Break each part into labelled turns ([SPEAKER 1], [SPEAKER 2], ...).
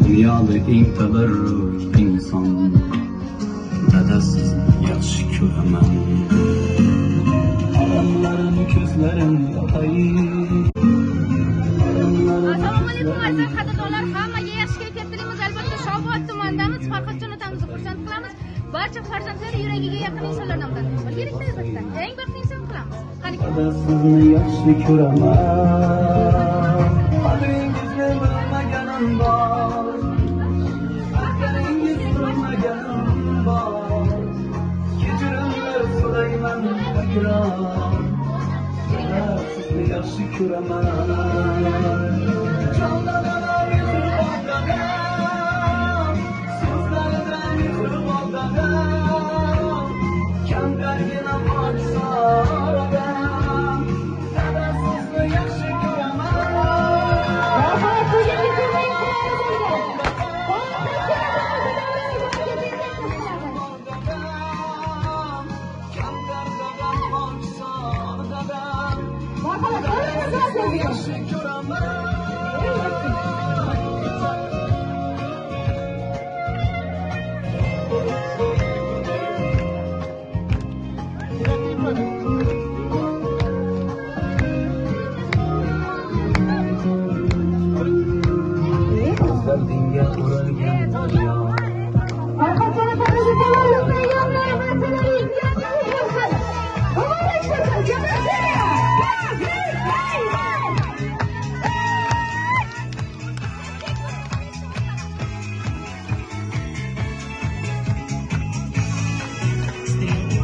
[SPEAKER 1] Dunyoda eng tabarrur inson, dadasizni yaxshi ko'raman. Odamlarning ko'zlarini yopay.
[SPEAKER 2] Assalomu alaykum aziz qadrdonlar, hammaga yaxshi kayfiyat tilaymiz. Albatta Shovot tumanidamiz. Farhod Jonatamizni xursand qilamiz. Barcha farzandlari yuragiga yaqin insonlardan bo'ladi. Birgalikda albatta eng baxtli inson qilamiz. Qani
[SPEAKER 1] Sizni yaxshi ko'raman. Qadringizni bilmaganim bor. Qadringizni bilmaganim bor. Kechirimlar so'rayman takrar. Sizni yaxshi ko'raman. Jonlarim mehribondaman. So'zlaridan mehribondaman. Kamgargina mo'jizadan. Dada sizni yaxshi ko'raman. Yaxshi ko'raman. Dardinga o'ralgan dunyo.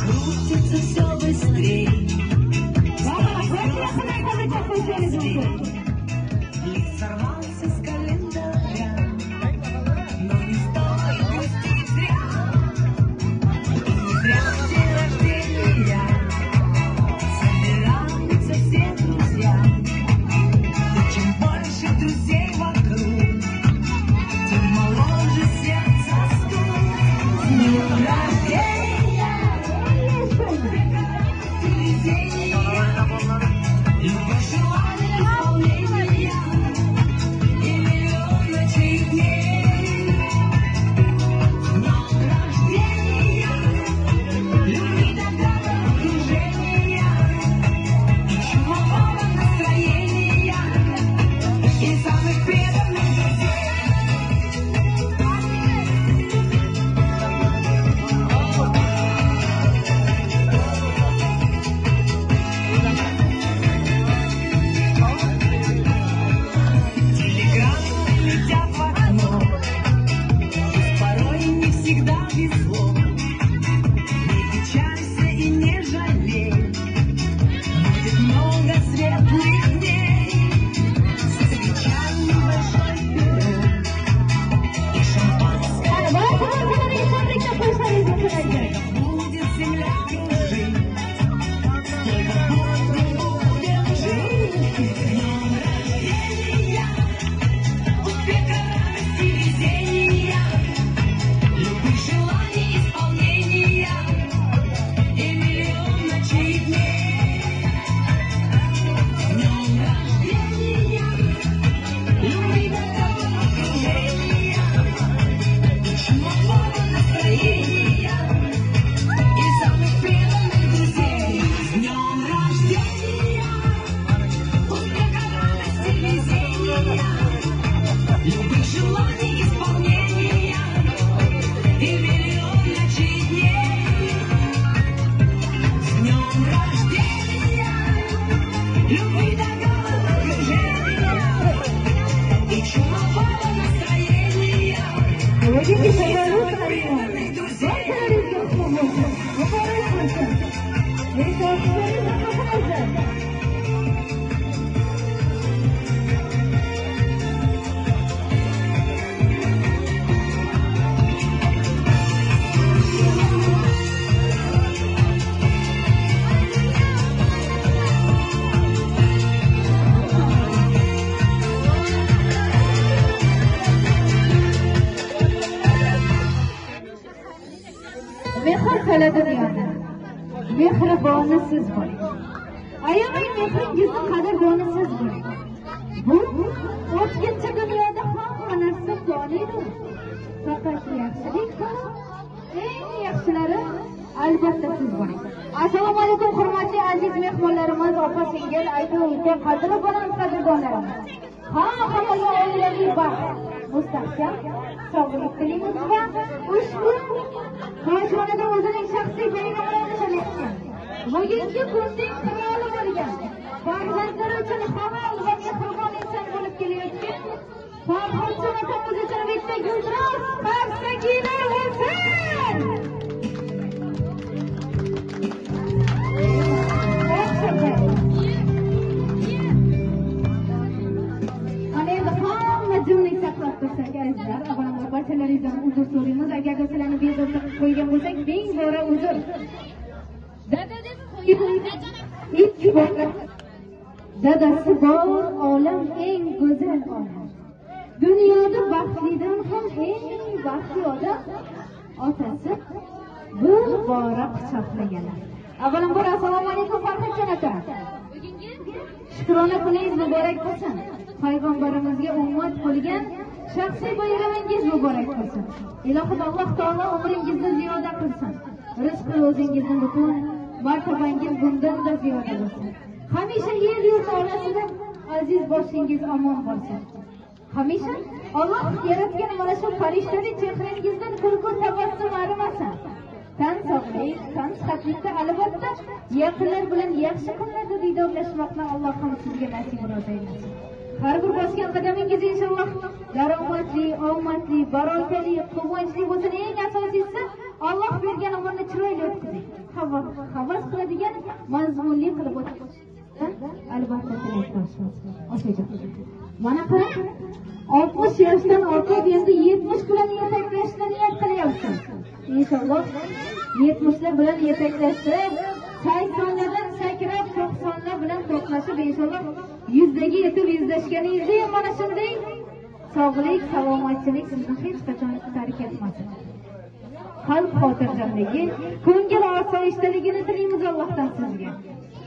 [SPEAKER 3] Крутится все быстрее. Лист сорвался с календаря, но не стоит грустить зря. И не зря в день рождения собираются все друзья. И чем больше друзей вокруг, тем моложе сердце стук. С днем рождения! Любовь, желание, исполнения и миллион ночей и дней. С днем рождения! Любви, догадок, окружения и чумового настроения и самых преданных друзей. Летят в окно, пусть порой не всегда везло. Не печалься и не жалей, будет много светлых дней. С свечами большой пирог и шампанское. Будет земля кружить, только Бог не будет жить. С днем рождения! Успеха, радости, везения, любых желаний, исполнения и миллион ночей и дней. С днем рождения! Любви, догадок, окружения и чумового настроения и самых преданных друзей. С днем рождения! Успеха, радости, везения, любых желаний, исполнения и миллион ночей и дней. С днем рождения! Любви, догадок, окружения и чумового настроения и самых преданных друзей.
[SPEAKER 2] mehr qiladi dunyoda. Mehriboni siz bo'ling. Ayamay mehringizni qadrdoni siz bo'ling. Bu o'tkinchi dunyoda hamma narsa
[SPEAKER 4] oliydi. Faqat yaxshilik eng yaxshilari albatta siz bo'ling. Assalomu alaykum hurmatli aziz mehmonlarimiz, opa-singil, aka-uka, qadrdon qadrdonlarimiz. Hammaga oilaviy baxt, mustahkam sog'lik tilaymiz va ushbu ko'rishmada o'zining shaxsiy bayramini nishonlayotgan. Bugungi kunning xayoli bo'lgan farzandlari uchun halol va mehribon inson bo'lib kelayotgan Farhodjon akamiz uchun bitta guldiroz qarsagina bo'lsin. Jumlik saqlab tursak azizlar, avvalambor barchalaringizdan uzr so'raymiz. Agar sizlarni bezovta qilib qo'ygan bo'lsak, ming bora uzr. Dadasi bor olam eng go'zal olam. Dunyoda baxtlidan ham eng baxtli odam otasi bir bora quchoqlaganlar. Avvalambor assalomu alaykum Farhodjon aka. Shukrona kuningiz muborak bo'lsin. Payg'ambarimizga ummat bo'lgan shaxsiy bayramingiz muborak bo'lsin. Ilohim Alloh taolo umringizni ziyoda qilsin. Rizqi o'zingizning butun martabangiz bundan-da ziyoda bo'lsin. Hamisha yer yurt orasida aziz boshingiz omon bo'lsin. Hamisha Alloh yaratgan mana shu farishtali chehringizdan kulgu tabassum arimasin. Tan sog'lik, tan sihatlikda albatta yaqinlar bilan yaxshi kunlarda diydorlashmoqni Alloh ham sizga nasib etsin. Har bir bosgan qadamingiz inshaalloh daromadli, omadli, barakali, quvonchli bo'lsin. Eng asosiysi Alloh bergan umrni chiroyli o'tkazing. Havas qiladigan, mazmunli qilib o'tkazing. Albatta tilakdoshmiz. Otajon. Mana qarang, 60 yoshdan ortib endi 70 bilan yetaklashni niyat qilyapsiz. Inshaalloh 70lar bilan yetaklashib, 80lardan sakrab 90lar bilan to'qnashib inshaalloh 100 yetib yuzlashganingizda mana shunday sog'lik, salomatchilik sizni hech qachon tark etmasin. Qalb xotirjamligi, ko'ngil osoyishtaligini tilaymiz Allohdan sizga.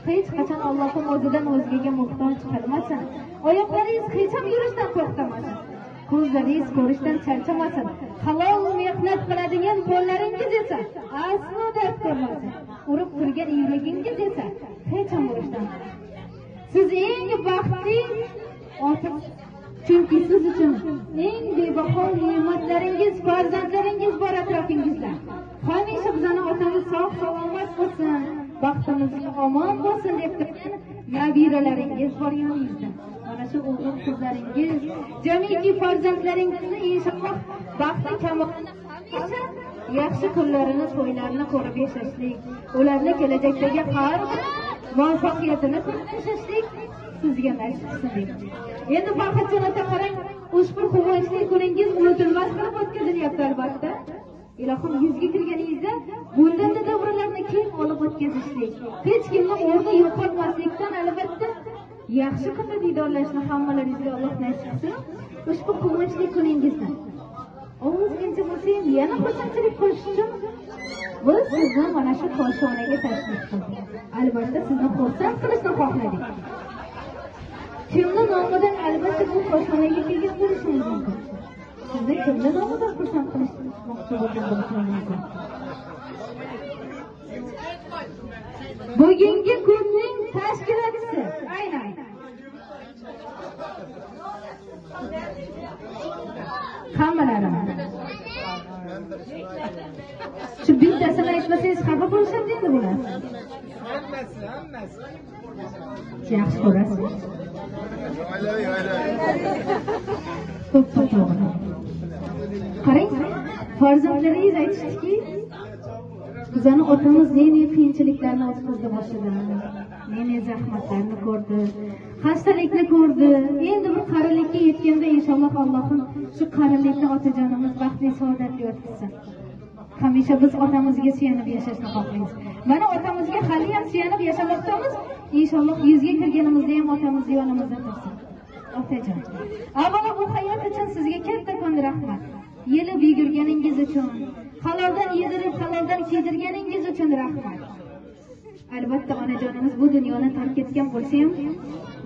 [SPEAKER 4] Hech qachon Allohning o'zidan o'zgaga muhtoj qilmasin. Oyoqlaringiz hech ham yurishdan to'xtamasin. Ko'zlaringiz ko'rishdan charchamasin. Halol mehnat qiladigan qo'llaringiz esa aslo dard ko'rmasin. Urib turgan yuragingiz esa hech ham urishdan. Siz eng baxtli ota, chunki siz uchun eng bebaho ne'matlaringiz, farzandlaringiz bor atrofingizda. Hamisha bizani otamiz sog' salomat bo'lsin, baxtimiz omon bo'lsin deb turgan nabiralaringiz bor yoningizda. Mana shu o'g'il qizlaringiz, jamiki farzandlaringizni inshaalloh baxtli kamolini hamisha yaxshi kunlarini, to'ylarini ko'rib yashashlik, ularni kelajakdagi har bir muvaffaqiyatini ko'rib yashashlik sizga nasib qilsin. Endi Farhodjon aka qarang, ushbu quvonchli kuningiz unutilmas qilib o'tkazilyapti albatta. Ilohim 100 ga kirganingizda bundan-da davralarni keng olib o'tkazishlik, hech kimni o'rni yo'qotmaslikdan albatta yaxshi kunda diydorlashni hammalaringizga Alloh nasib qilsin. Ushbu quvonchli kuningizda ozgincha bo'lsa ham yana xursandchilik qilish uchun biz sizni mana shu koshonaga taklif qildik. Albatta sizni xursand qilishni xohladik. Kimni nomidan albatta bu koshonaga kelgan bo'lishingiz mumkin. Sizni kimni nomidan xursand qilishmoqchi bo'lganingiz mumkin. Bugungi kunning tashkilotchisi aynan hammalarimiz. Shu bittasini aytmasangiz xafa bo'lishadi endi bular. Hammasi. Yaxshi ko'rasiz. Ko'p to'g'ri. Qarang, farzandlaringiz aytishdiki, bizani otamiz ne qiyinchiliklarni o'tkazdi boshidan, ne zahmatlarni ko'rdi, xastalikni ko'rdi. Endi bir qarilikka yetganda inshaalloh Allohim shu qarilikni otajonimiz baxtli saodatli o'tkazsin. Hamisha biz otamizga suyanib yashashni xohlaymiz. Mana otamizga hali ham suyanib yashamoqdamiz. Inshaalloh 100 ga kirganimizda ham otamiz yonimizda tursin. Otajon, avvalo bu hayot uchun sizga kattakon rahmat. Yelib yugurganingiz uchun, haloldan yedirib, haloldan kiydirganingiz uchun rahmat. Albatta onajonimiz bu dunyoni tark etgan bo'lsa ham,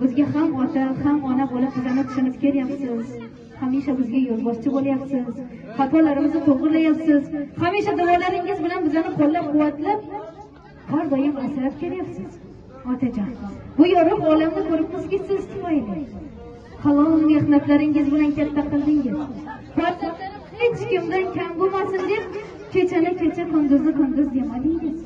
[SPEAKER 4] bizga ham ota, ham ona bo'lib bizani tushunib kelyapsiz. hamisha bizga yo'lboshchi bo'lyapsiz, xatolarimizni to'g'rilayapsiz, hamisha duolaringiz bilan bizani qo'llab-quvvatlab har doim asrab kelyapsiz. Otajon, bu yorug' olamni ko'ribmizki, siz tufayli halol mehnatlaringiz bilan katta qildingiz. Farzandlarim hech kimdan kam bo'lmasin deb kechani kecha, kunduzni kunduz demadingiz.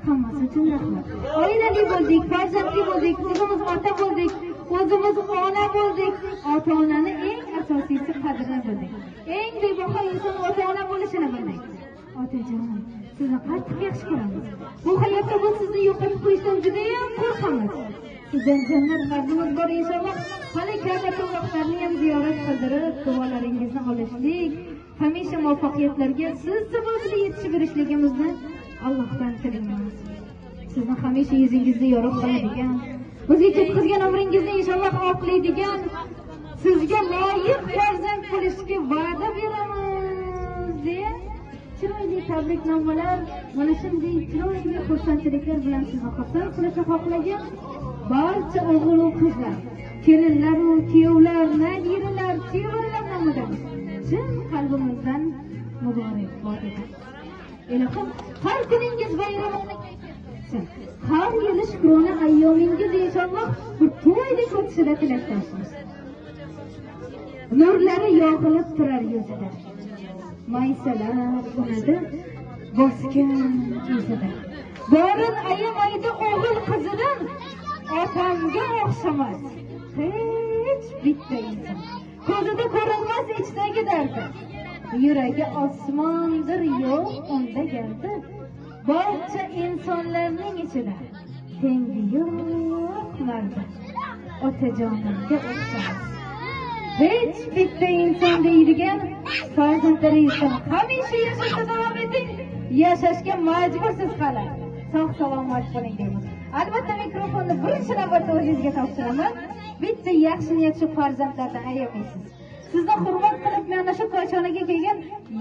[SPEAKER 4] Hammasi uchun rahmat. Oilali bo'ldik, farzandli bo'ldik, o'zimiz ota bo'ldik, o'zimiz ona bo'ldik. Ota-onani eng asosiysi qadrini bildik. Eng bebaho inson ota-ona bo'lishini bildik. Otajon, sizni qattiq yaxshi ko'ramiz. Bu hayotda biz sizni yo'qotib qo'yishdan juda ham qo'rqamiz. Sizdan jannat qarzimiz bor inshaalloh. Hali Ka'ba to'g'rilarini ham ziyorat qildirib, duolaringizni olishlik, hamisha muvaffaqiyatlarga siz sababli yetishib berishligimizni Allohdan tilaymiz. Sizni hamisha yuzingizni yorug' qiladigan, bizga ketkazgan umringizni inshaalloh oqlaydigan, sizga loyiq farzand bo'lishga va'da beramiz deya chiroyli tabriknomalar, mana shunday chiroyli xursandchiliklar bilan sizni xursand qilishni xohlagan barcha o'g'il va qizlar, kelinlar va kuyovlar, nabiralar, chevarlar nomidan chin qalbimizdan muborakbod etamiz. Ilohim, har kuningiz bayramona kayfiyatsin. Har yili shukrona ayyomingiz inshaalloh bir to'ydek o'tishida tilakdashmiz. Nurlari yog'ilib turar yuzida, maysalar unadi bosgan izida. Borin ayamaydi o'g'il qizidan, otamga o'xshamas hech bitta inson. Ko'zida ko'rinmas ichdagi dardi, yuragi osmondir yo'q unda gardi. Barcha insonlarning ichida tengi yo'q mardi, otajonimga o'xshamas hech bitta inson deydigan farzandlaringizni hamisha yashashda davom eting. Yashashga majbursiz hali. Sog' salomat bo'ling deymiz. Albatta mikrofonni birinchi navbatda o'zingizga topshiraman. Bitta yaxshi niyat shu farzandlardan ayamaysiz. Sizni hurmat qilib mana shu ko'chaga kelgan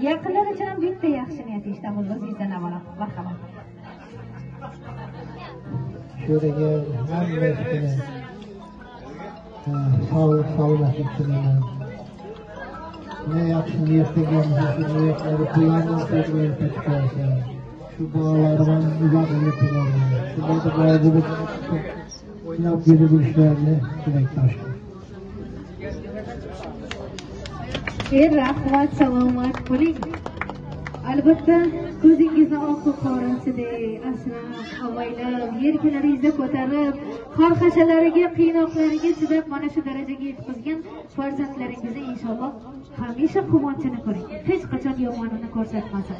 [SPEAKER 4] yaqinlar uchun ham bitta yaxshi niyat eshitamiz o'zingizdan avvalo. Marhamat.
[SPEAKER 5] Şuraya hammasini sog'lik salomatlik tilayman. Ne yaxshi niyatlaganmiz, shu niyatlarni qo'yamiz deb o'ylab shu bolalardan uzoqlik tilayman. Shunday bo'lib o'ynab yurishlarni tilakdoshman.
[SPEAKER 4] Rahmat, salomat bo'ling. Albatta ko'zingizni oqu qorinsidek asrab, avaylab, yelkalaringizda ko'tarib, xorxashalariga, qiynoqlariga chidab mana shu darajaga yetkazgan farzandlaringizni inshaalloh hamisha quvonchini ko'ring. Hech qachon yomonini ko'rsatmasin.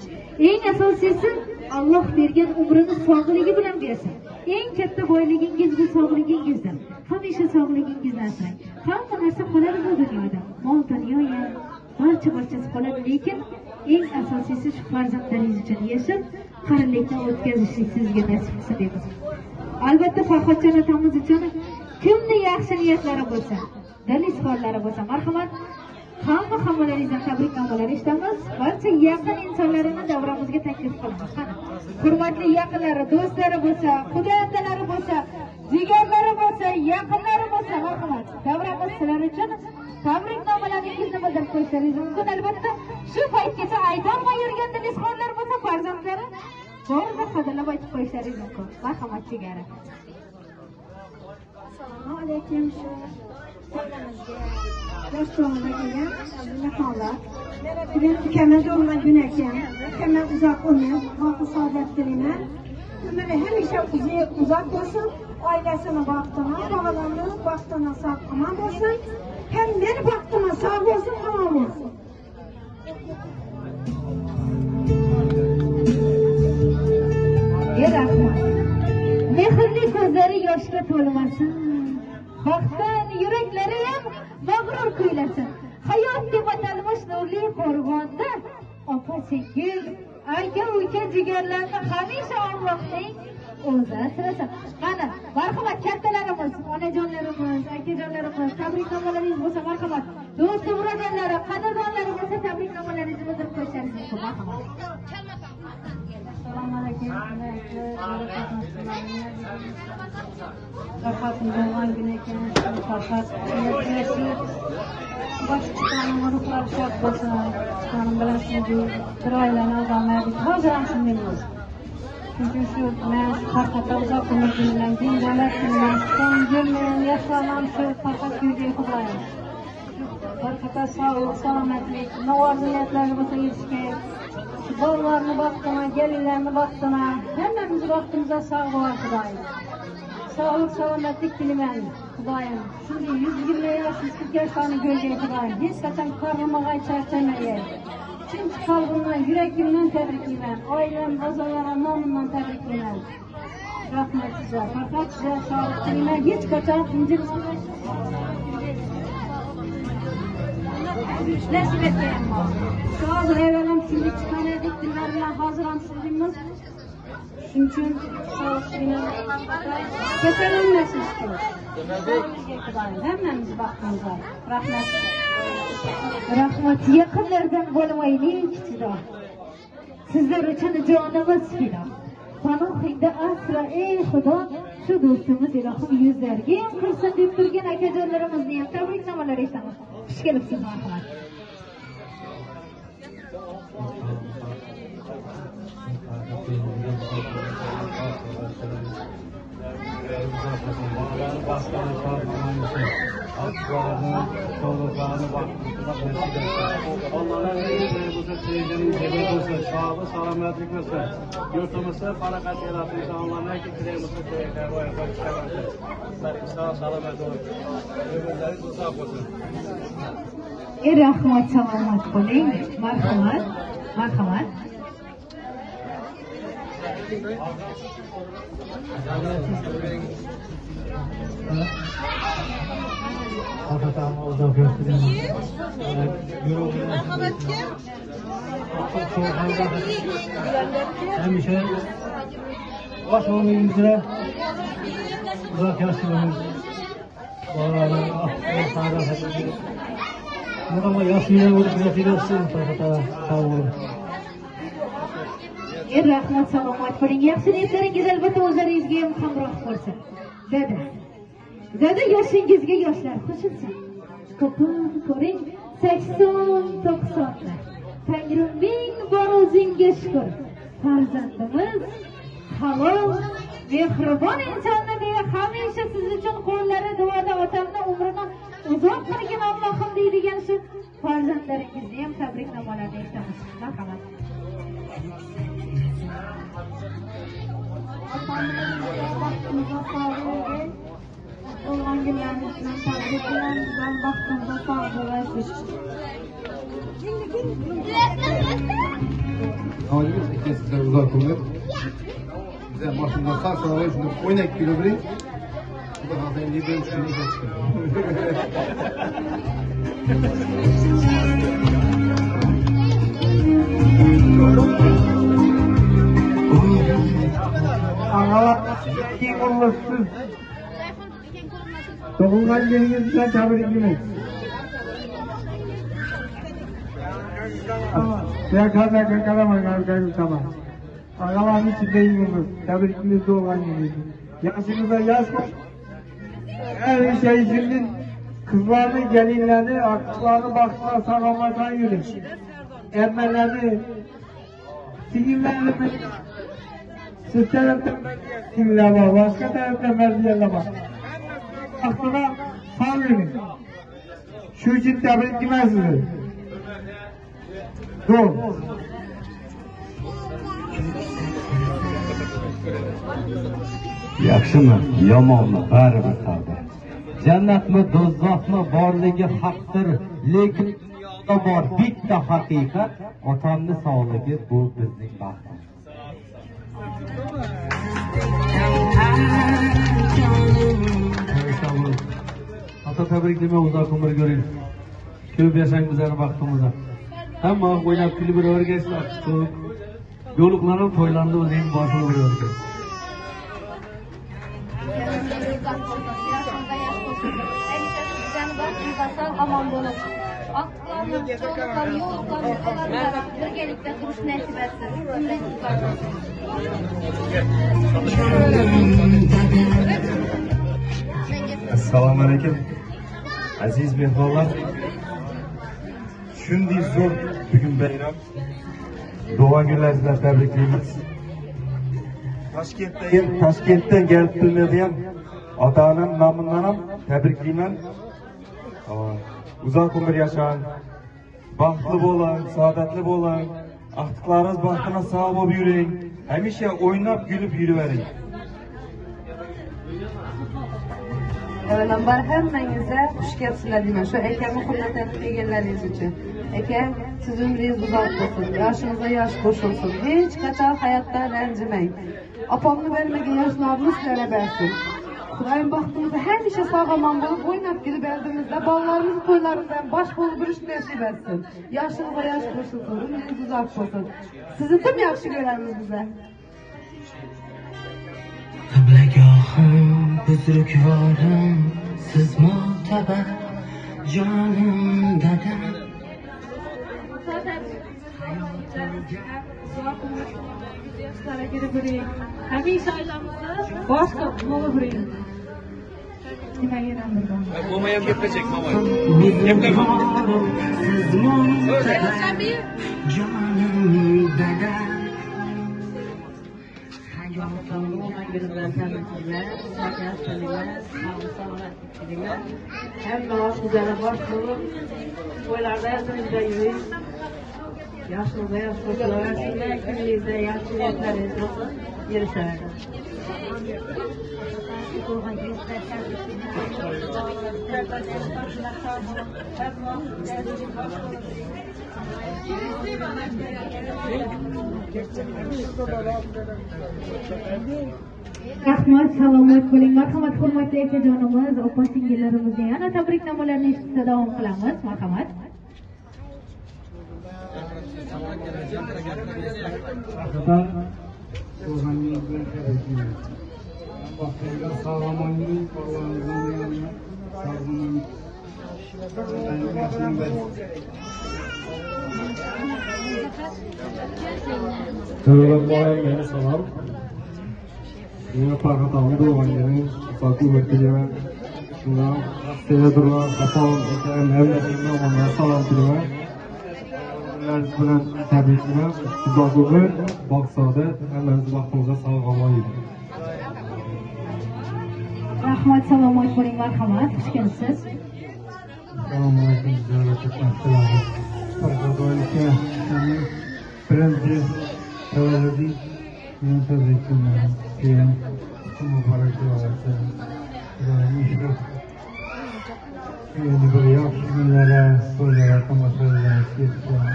[SPEAKER 4] Eng asosiysi Alloh bergan umrini sog'ligi bilan bersin. Eng katta boyligingiz bu sog'ligingizdir. Hamisha sog'ligingizni asrang. Hamma narsa qoladi bu dunyoda. Mol dunyo ham barchasi qoladi, lekin eng asosiysi shu farzandlaringiz uchun yashab, qarilikni o'tkazishlik sizga nasib qilsin deymiz. Albatta Farhodjon otamiz uchun kimning yaxshi niyatlari bo'lsa, dil izhorlari bo'lsa, marhamat, hammalaringizdan tabriknomalar eshitamiz. Barcha yaqin insonlarini davramizga taklif qilamiz. Qani, hurmatli yaqinlari, do'stlari bo'lsa, xudoyandalari bo'lsa, jigarlari bo'lsa, yaqinlari bo'lsa, marhamat, davramiz sizlar uchun tabriknomalaringizni bildirib qo'yishingiz mumkin. Albatta shu paytgacha aytolmay yurgan dil izhorlar bo'lsa, farzandlari borida qadrlab aytib qo'yishingiz mumkin. Marhamat, chegara.
[SPEAKER 6] Assalomu alaykum. Do'stlarga kelgan mehmonlar. Bugun ukama tug'ilgan ekan. Ukama uzoq umr, xo'p saodat tilayman. Umri hamisha uzoq bo'lsin. Oilasini baxtini, bolalarni baxtini sog' bo'lsin. Hem meni baxtimi sog' bo'lsin, omon bo'lsin.
[SPEAKER 4] Rahmat. Mehrli ko'zlari yoshga to'lmasin. Baxtdan yuraklari ham mag'rur kuylasin. Hayot deb atalmish nurli qo'rg'onda opa singil, aka uka jigarlarni hamisha Allohning o'zi asrasin. Qani, marhamat kattalarimiz, onajonlarimiz, akajonlarimiz, tabriknomalaringiz bo'lsa marhamat. Do'st birodarlari, qadrdonlari bo'lsa tabriknomalaringizni bildirib qo'yishingiz mumkin. Marhamat.
[SPEAKER 6] Assalomu alaykum. Farhat'ın doğan günü ekan, Farhat yetmesi. Başkanın ruhları şart olsun. Başkanın bilasınız, bir aileni adamlardı. Hazıram şundayız. Çünkü şu ben Farhat'a uzak ömür gününden, din devlet gününden, son görmeyen yaşanan şu Farhat Gürge'yi kutlayın. Farhat'a sağlık, selametlik, ne vaziyetlerine bakın yetişkin. Ballarını baktığına, gelinlerini baktığına, hemmemizi baktığımıza sağ olar Kudayım. Sağlık, selametlik dilemeyin Kudayım. Şimdi 120 yaş, 140 yaşlarını göreceğim Kudayım. Hiç kaçan karnımağa çerçemeyi. Çünkü kalbimden, yüreğimden tebrikliyim. Ailem, bazalara, namından tebrikliyim. Rahmet size, fakat size sağlık dilemeyin. Hiç kaçan incir nasip etmeyin var. Sağ evvelim şimdi çıkan edik dillerine hazıram sizimiz. Çünkü sağlıkçıyla keserilmesin istiyoruz. Hemmemiz baktığımızda. Rahmet.
[SPEAKER 4] Rahmat yakınlardan bo'lmaylik juda. Sizlar uchun jonimiz fida. Panohingda asra ey Xudo, shu do'stimiz ilohim yuzlarga ham qilsin deb turgan akajonlarimizni ham tabriknomalar eshitamiz. Xush kelibsiz marhamat.
[SPEAKER 7] Allah'ın bu sevginin cebet olsun, sağlığı, selametlik olsun. Yurtumuzda barakat yaratın, insanlarına ki kiremizde koyaklar var, bakışlar sağ selamet olsun. Ömürleriniz uzak olsun.
[SPEAKER 4] Rahmat, salomat bo'ling. Marhamat, marhamat.
[SPEAKER 5] Hakikaten uzak gösteriyor. Hemşe baş olmayınca uzak yaşlılığımız bağlarının aklına sağda ediyor. Ama yaşlıya vurup yatırıyorsun hakikaten sağ olun.
[SPEAKER 4] Rahmat, salomat bo'ling. Yaxshi niyatlaringiz albatta o'zlaringizga ham hamroh bo'lsin. Dada yoshingizga yoshlar qo'shilsin. Ko'pini ko'ring 80-90lar. Tangrim ming bor o'zingga shukr. Farzandimiz halol, mehribon insonni deya hamisha siz uchun qo'llari duoda otamni umrini uzoq qilgin Allohim deydigan shu farzandlaringizni ham tabriknomalarni eshitamiz. Marhamat.
[SPEAKER 6] Olan günlerimizden tabrikler, bizden baktığımda sağlığı versin.
[SPEAKER 8] Halimiz ikisinden uzak olur. Bize başında sağ sağlayı şunu oynak kilometre. Bu da zaten ne böyle şunu geçti.
[SPEAKER 5] Ağalar kim olursunuz? Doğulgan gününüzden tebrikler. Ya kadar kalama. Ağaların içindeyim olur. Tebrikiniz doğulgan gününüz. Yaşınıza yaş var. Her şey şimdi kızlarını, gelinlerini, akıllarını baktılar sağlamazdan yürü. Ermelerini, siginlerini, siz taraftan kimler var, başka taraftan merdiyenler var. Aklına sağ verin. Şu için tebrikler sizi. Doğru.
[SPEAKER 9] Yaxshimi, yomonmi, baribir tavba. Jannatmi, do'zaxmi borligi haqdir, lekin dunyoda bor bitta haqiqat, otamni sog'ligi bu bizning baxtimiz.
[SPEAKER 5] Ata tabriklama uzoq umr ko'ring. Ko'p yashang bizlarning baxtimizda. Hamma o'ynab kulib o'rgaysiz. Yo'liqlarni to'ylarni o'zing boshini urib.
[SPEAKER 2] Aman bo'lib. Ortiqlarni, sog'liqlar, yo'llar, birgalikda turish nasib etsin. Umringiz bor bo'lsin.
[SPEAKER 10] Assalomu alaykum. Aziz mehmonlar. Shunday zo'r bugun bayram. Tug'ilgan bilan tabriklaymiz. Toshkentdan kelib turadigan ota-onam nomidan ham tabriklayman. Uzoq umr yashang, baxtli bo'ling, saodatli bo'ling, ahdiqlaringiz baxtına sağ bo'lib yuring, hamisha o'ynab kulib yuravering.
[SPEAKER 11] Avvalambor hammangizga xush kelibsizlar deyman. Shu akamni hurmatini qilganlaringiz uchun. Aka, siz umringiz uzoq bo'lsin, yoshingizga yosh qo'shilsin. Hech qachon hayotdan ranjimang. Opamni bermagan yoshlarni sizlarga bersin. Xudoyim baxtimizni hamisha sog'-omon bo'lib, o'ynab kulib yordimizda, bolalarimiz to'ylaridan bosh bo'lib yurishni nasib etsin. Yoshingizga yosh qo'shilsin, umringiz uzoq bo'lsin. Sizni ham yaxshi ko'ramiz biza.
[SPEAKER 3] Qiblagohim, buzrukvorim, siz mo'tabar jonim dadam.
[SPEAKER 11] Hamisha oilamizni boshqa bo'lib yuring.
[SPEAKER 7] Bo'lmayam gapga mamay.
[SPEAKER 3] Siz mo'tabar jonim dadam.
[SPEAKER 11] Hayotim o'zingizlar bilan tanishinglar, sog'liqlar, salomatliklar, hamma o'zingizlar bosh bo'lib, to'ylarda yoningizda yuring. Yoshingizda yosh qo'shilib, kuningizda yaxshi niyatlaringiz bo'lsin, erishadi.
[SPEAKER 4] Rahmat, salomat bo'ling. Marhamat, hurmatli akajonimiz, opa-singillarimizni yana tabriknomalarni eshitishda davom qilamiz. Marhamat.
[SPEAKER 10] Meni salom. Yine Farhatan'ı doğanların farklı vaktiyle şuna Seyadurlar, Kapağın, Eker'in evlerine onlara salam dilerim. Bunlar tabrikler, güzel baksadı, hemen vaktinize sağlık alayım.
[SPEAKER 4] Rahmat, salomat bo'ling. Marhamat, xush kelibsiz.
[SPEAKER 10] Assalomu alaykum, ziyoratdan selam. Farhatan'ga birinchi tavalludi tabriklayman. Keyin muborak bo'lsin. Endi bir yaxshi kunlarga to'ylar tomoshalarga ketgan.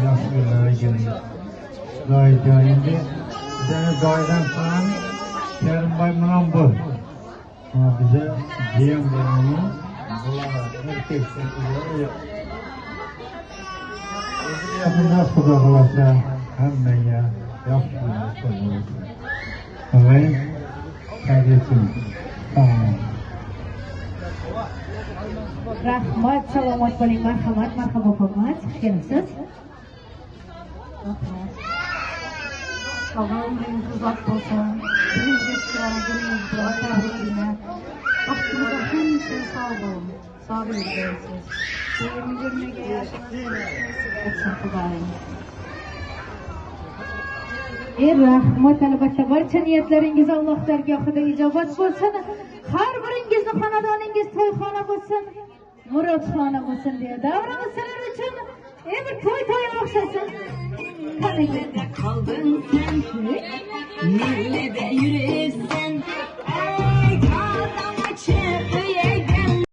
[SPEAKER 10] Yaxshi kunlarga keling. Endi joydan so'ng Kerimboy bilan bo'l. Biza jiyam bilan O'zini xudo xolasa hammaga yaxshi bo'lsin. Amin.
[SPEAKER 4] Rahmat, salomat bo'ling. Marhamat, marhaba hurmat. Xush kelibsiz.
[SPEAKER 11] Umringiz uzoq bo'lsin. Vaqtingizni hamisha sog' bo'ling. Sog'lik bo'lsin. Yigirmaga yashingiz xudoyim.
[SPEAKER 4] Rahmat, albatta barcha niyatlaringiz Alloh dargohida ijobat bo'lsin. Har biringizni xonadoningiz to'yxona bo'lsin, murodxona bo'lsin deya davramiz sizlar uchun bir to'y o'xshasin.
[SPEAKER 3] Qalding sen, millida yuring.